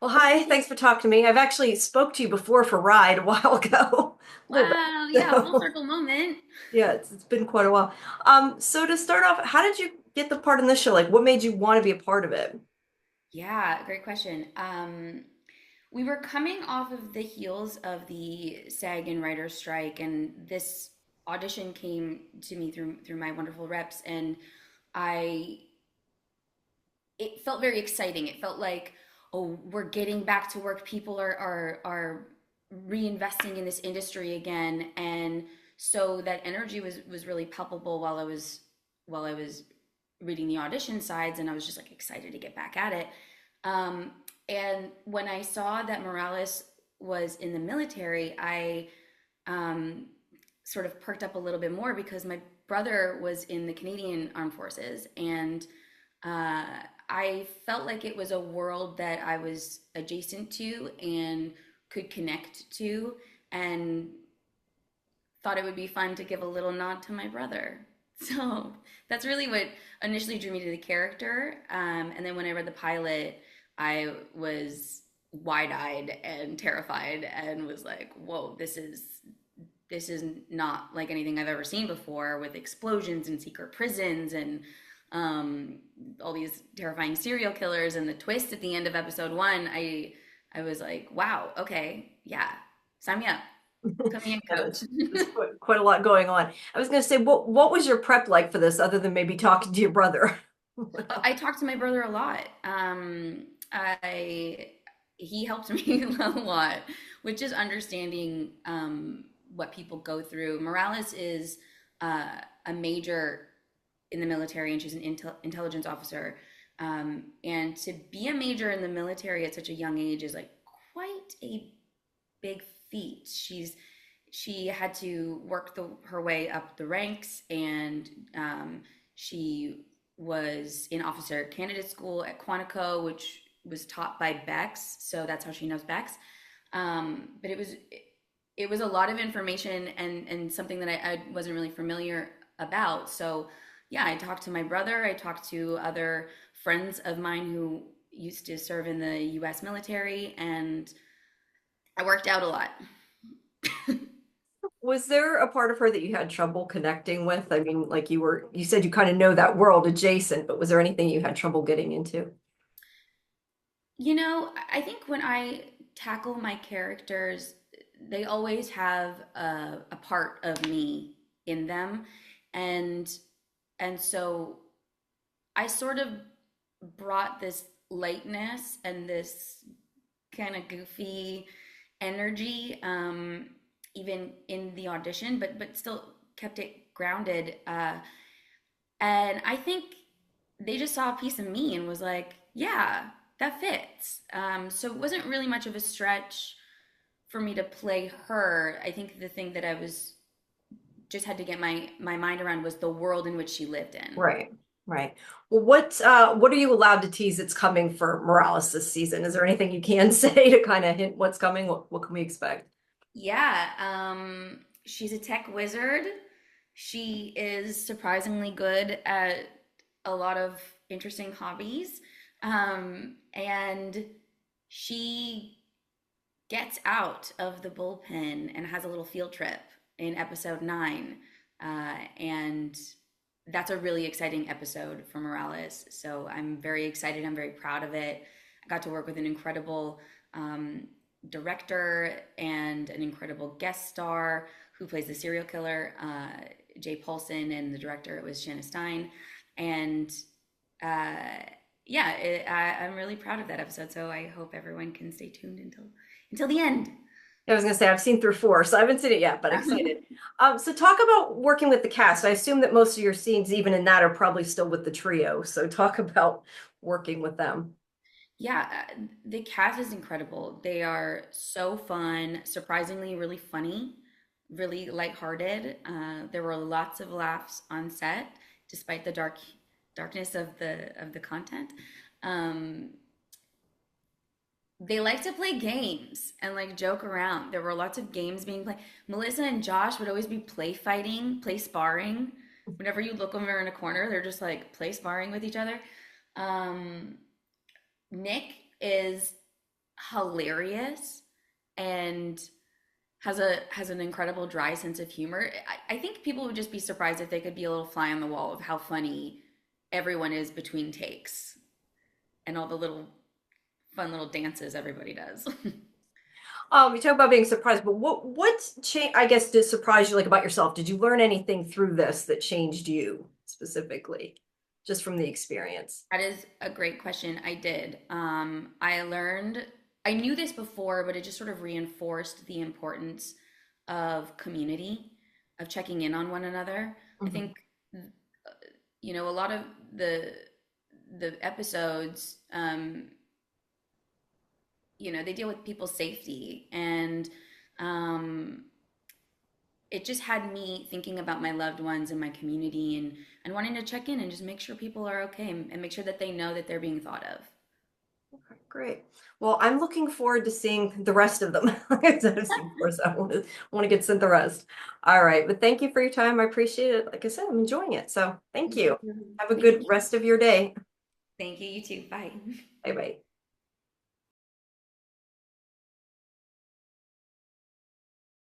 Well, hi, thanks for talking to me. I've actually spoke to you before for Ride a while ago, a little Wow, bit. yeah, full So, circle moment. yeah, it's been quite a while. So to start off, how did you get the part in this show? Like, what made you want to be a part of it? Yeah, great question. We were coming off of the heels of the SAG and writer's strike, and this audition came to me through my wonderful reps, and I it felt very exciting. It felt like, oh, we're getting back to work. People are reinvesting in this industry again, and so that energy was really palpable while I was reading the audition sides, and I was just like excited to get back at it. Um, and when I saw that Morales was in the military, I um, sort of perked up a little bit more because my brother was in the Canadian Armed Forces, and uh, I felt like it was a world that I was adjacent to and could connect to, and thought it would be fun to give a little nod to my brother. So that's really what initially drew me to the character. And then when I read the pilot, I was wide-eyed and terrified and was like, "Whoa, this is not like anything I've ever seen before, with explosions and secret prisons and um, all these terrifying serial killers and the twist at the end of episode one." I was like, "Wow, okay, yeah, sign me up, put me in, Yeah, coach." it's quite a lot going on. I was going to say, what was your prep like for this, other than maybe talking to your brother? I talked to my brother a lot. I He helped me a lot, which is understanding what people go through. Morales is a major in the military, and she's an intelligence officer. And to be a major in the military at such a young age is like quite a big feat. She had to work her way up the ranks, and she was in officer candidate school at Quantico, which was taught by Bex. So that's how she knows Bex. But it was a lot of information, and something that I wasn't really familiar about. So yeah, I talked to my brother. I talked to other friends of mine who used to serve in the U.S. military, and I worked out a lot. Was there a part of her that you had trouble connecting with? I mean, like you said you kind of know that world adjacent, but was there anything you had trouble getting into? I think when I tackle my characters, they always have a part of me in them, and so I sort of brought this lightness and this kind of goofy energy, even in the audition, but still kept it grounded. And I think they just saw a piece of me and was like, yeah, that fits. So it wasn't really much of a stretch for me to play her. I think the thing that I was just had to get my mind around was the world in which she lived in. Right, right. Well, what are you allowed to tease that's coming for Morales this season? Is there anything you can say to kind of hint what's coming? What can we expect? Yeah, she's a tech wizard. She is surprisingly good at a lot of interesting hobbies. And she gets out of the bullpen and has a little field trip in episode 9. And that's a really exciting episode for Morales. So I'm very excited. I'm very proud of it. I got to work with an incredible director and an incredible guest star who plays the serial killer, Jay Paulson, and the director it was Shanna Stein. And uh, yeah, I'm really proud of that episode. So I hope everyone can stay tuned until the end. I was gonna say I've seen through 4, so I haven't seen it yet, but excited. So talk about working with the cast. I assume that most of your scenes, even in that, are probably still with the trio. So talk about working with them. Yeah, the cast is incredible. They are so fun, surprisingly really funny, really lighthearted. There were lots of laughs on set, despite the darkness of the content. Um, they like to play games and like joke around. There were lots of games being played. Melissa and Josh would always be play fighting, play sparring. Whenever you look over in a corner, they're just like play sparring with each other. Um, Nick is hilarious and has an incredible dry sense of humor. I think people would just be surprised if they could be a little fly on the wall of how funny everyone is between takes and all the little fun little dances everybody does. You talk about being surprised, but what change, I guess, did surprise you like about yourself? Did you learn anything through this that changed you specifically, just from the experience? That is a great question. I did. I learned, I knew this before, but it just sort of reinforced the importance of community, of checking in on one another. I Mhm. think, a lot of the episodes, they deal with people's safety, and um, it just had me thinking about my loved ones and my community, and wanting to check in and just make sure people are okay, and make sure that they know that they're being thought of. Okay, great. Well, I'm looking forward to seeing the rest of them. Instead of seeing four, so I want to get sent the rest. All right, but thank you for your time. I appreciate it. Like I said, I'm enjoying it. So thank you. Have a Thank good you. rest of your day. Thank you. You too. Bye. Bye bye.